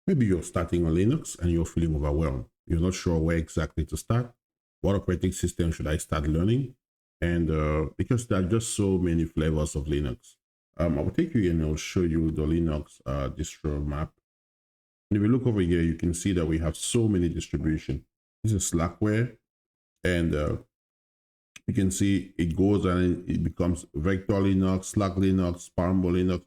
Maybe you're starting on Linux and you're feeling overwhelmed. You're not sure where exactly to start. What operating system should I start learning? And because there are just so many flavors of Linux, I will take you and I'll show you the Linux distro map. And if you look over here, you can see that we have so many distributions. This is Slackware, and you can see it goes and it becomes Vector Linux, Slack Linux, Paramo Linux,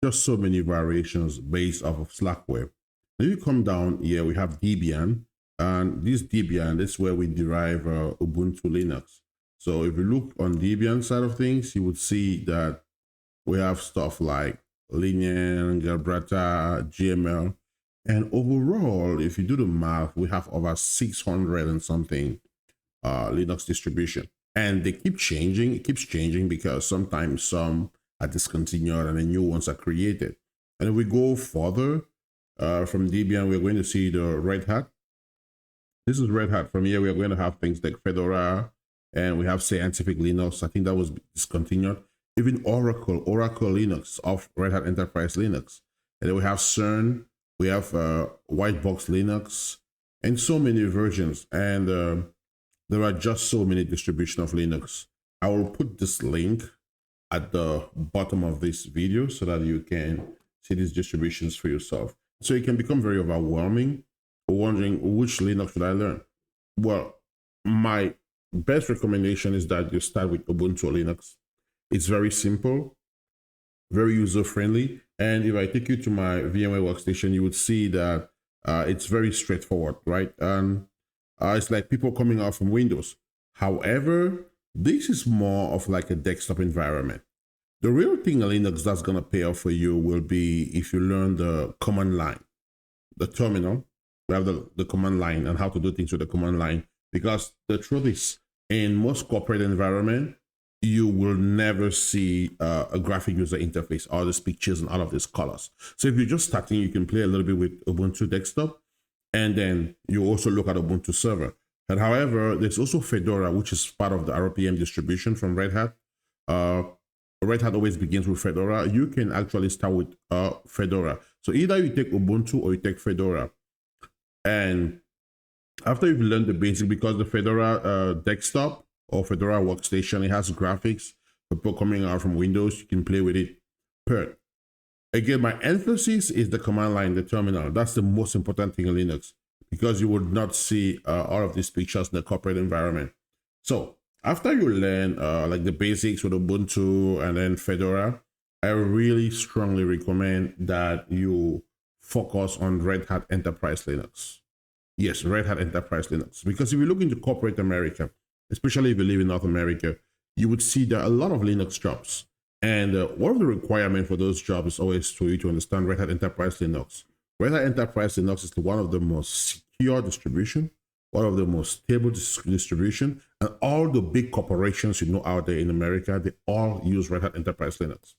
just so many variations based off of Slackware. If you come down here, we have Debian, and this Debian is where we derive Ubuntu Linux. So if you look on Debian side of things, you would see that we have stuff like Linux, Gibraltar, GML, and overall, if you do the math, we have over 600 and something Linux distribution, and they keep changing. It keeps changing because sometimes some are discontinued and then new ones are created. And if we go further from Debian, we're going to see the Red Hat. This is Red Hat. From here, we're going to have things like Fedora, and we have Scientific Linux. I think that was discontinued. Even Oracle Linux of Red Hat Enterprise Linux. And then we have CERN, we have White Box Linux, and so many versions. And there are just so many distributions of Linux. I will put this link at the bottom of this video so that you can see these distributions for yourself. So it can become very overwhelming, wondering which Linux should I learn. Well, my best recommendation is that you start with Ubuntu Linux. It's very simple, very user-friendly. And if I take you to my VMware workstation, you would see that it's very straightforward, right? And it's like people coming out from Windows. However, this is more of like a desktop environment. The real thing in Linux that's going to pay off for you will be if you learn the command line, the terminal. We have the command line and how to do things with the command line. Because the truth is, in most corporate environment, you will never see a graphic user interface, all these pictures and all of these colors. So if you're just starting, you can play a little bit with Ubuntu desktop, and then you also look at Ubuntu server. And however, there's also Fedora, which is part of the RPM distribution from Red Hat. Red Hat always begins with Fedora. You can actually start with Fedora. So either you take Ubuntu or you take Fedora. And after you've learned the basic, because the Fedora desktop or Fedora workstation, it has graphics. People coming out from Windows, you can play with it. But again, my emphasis is the command line, the terminal. That's the most important thing in Linux, because you would not see all of these pictures in the corporate environment. So after you learn like the basics with Ubuntu and then Fedora, I really strongly recommend that you focus on Red Hat Enterprise Linux. Yes, Red Hat Enterprise Linux. Because if you look into corporate America, especially if you live in North America, you would see there are a lot of Linux jobs. And one of the requirements for those jobs is always for you to understand Red Hat Enterprise Linux. Red Hat Enterprise Linux is one of the most secure distribution, one of the most stable distribution, and all the big corporations you know out there in America, they all use Red Hat Enterprise Linux.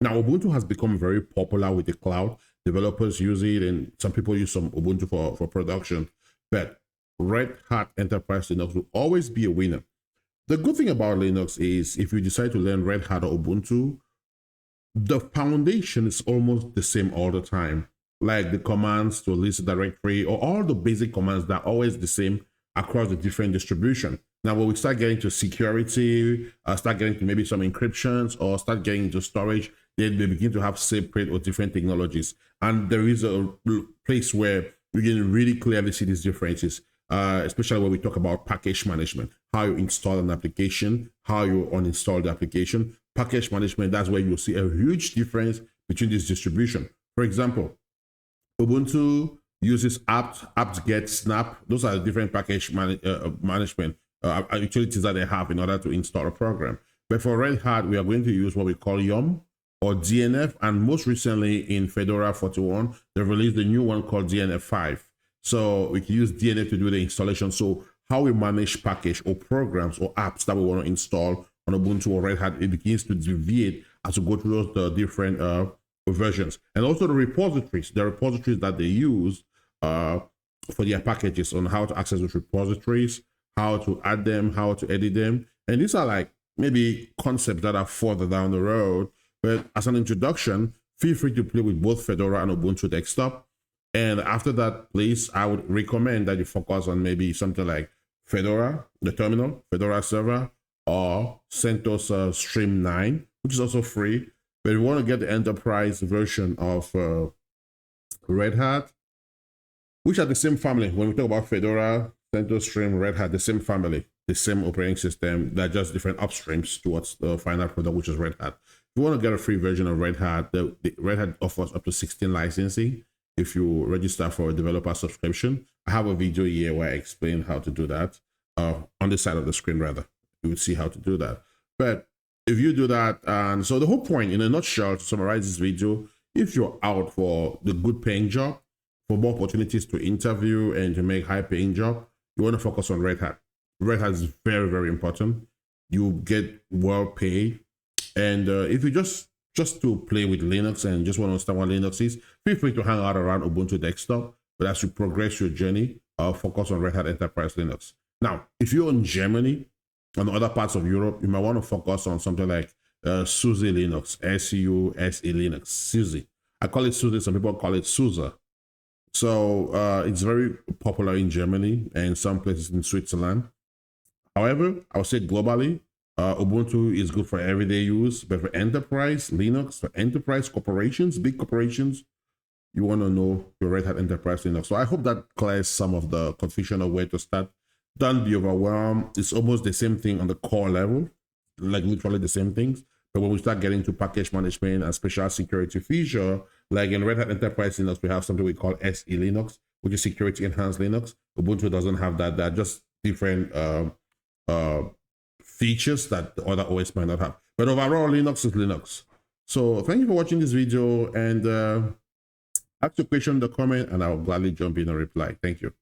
Now, Ubuntu has become very popular with the cloud. Developers use it, and some people use some Ubuntu for production. But Red Hat Enterprise Linux will always be a winner. The good thing about Linux is if you decide to learn Red Hat or Ubuntu, the foundation is almost the same all the time. Like the commands to list a directory or all the basic commands that are always the same across the different distribution. Now, when we start getting to security, start getting to maybe some encryptions or start getting into storage, then they begin to have separate or different technologies. And there is a place where we can really clearly see these differences. Especially when we talk about package management, how you install an application, how you uninstall the application. Package management, that's where you'll see a huge difference between this distribution. For example, Ubuntu uses apt-get, snap. Those are the different package management utilities that they have in order to install a program. But for Red Hat, we are going to use what we call yum or DNF. And most recently in Fedora 41, they released a new one called DNF 5. So we can use DNF to do the installation. So how we manage package or programs or apps that we want to install on Ubuntu or Red Hat, it begins to deviate as we go through those different versions. And also the repositories that they use for their packages, on how to access those repositories, how to add them, how to edit them. And these are like maybe concepts that are further down the road. But as an introduction, feel free to play with both Fedora and Ubuntu desktop. And after that place, I would recommend that you focus on maybe something like Fedora, the terminal, Fedora server, or CentOS Stream 9, which is also free. But if you want to get the enterprise version of Red Hat, which are the same family. When we talk about Fedora, CentOS Stream, Red Hat, the same family, the same operating system. They're just different upstreams towards the final product, which is Red Hat. If you want to get a free version of Red Hat, the Red Hat offers up to 16 licensing if you register for a developer subscription. I have a video here where I explain how to do that. On this side of the screen, rather, you would see how to do that. But if you do that, and so the whole point, in a nutshell, to summarize this video, if you're out for the good paying job, for more opportunities to interview and to make high paying job, you want to focus on Red Hat. Red Hat is very, very important. You get well paid. And if you just to play with Linux and just want to understand what Linux is, feel free to hang out around Ubuntu desktop. But as you progress your journey, focus on Red Hat Enterprise Linux. Now, if you're in Germany and other parts of Europe, you might want to focus on something like SUSE Linux, S-U-S-E Linux, SUSE. I call it SUSE, some people call it SUSE. So it's very popular in Germany and some places in Switzerland. However, I would say globally, Ubuntu is good for everyday use, but for enterprise Linux, for enterprise corporations, big corporations, you want to know your Red Hat Enterprise Linux. So I hope that clears some of the confusion of where to start. Don't be overwhelmed. It's almost the same thing on the core level, like literally the same things. But when we start getting to package management and special security feature, like in Red Hat Enterprise Linux, we have something we call SE Linux, which is security enhanced Linux. Ubuntu doesn't have that. They're just different features that the other OS might not have. But overall, Linux is Linux. So thank you for watching this video, and ask your question in the comment, and I'll gladly jump in and reply. Thank you.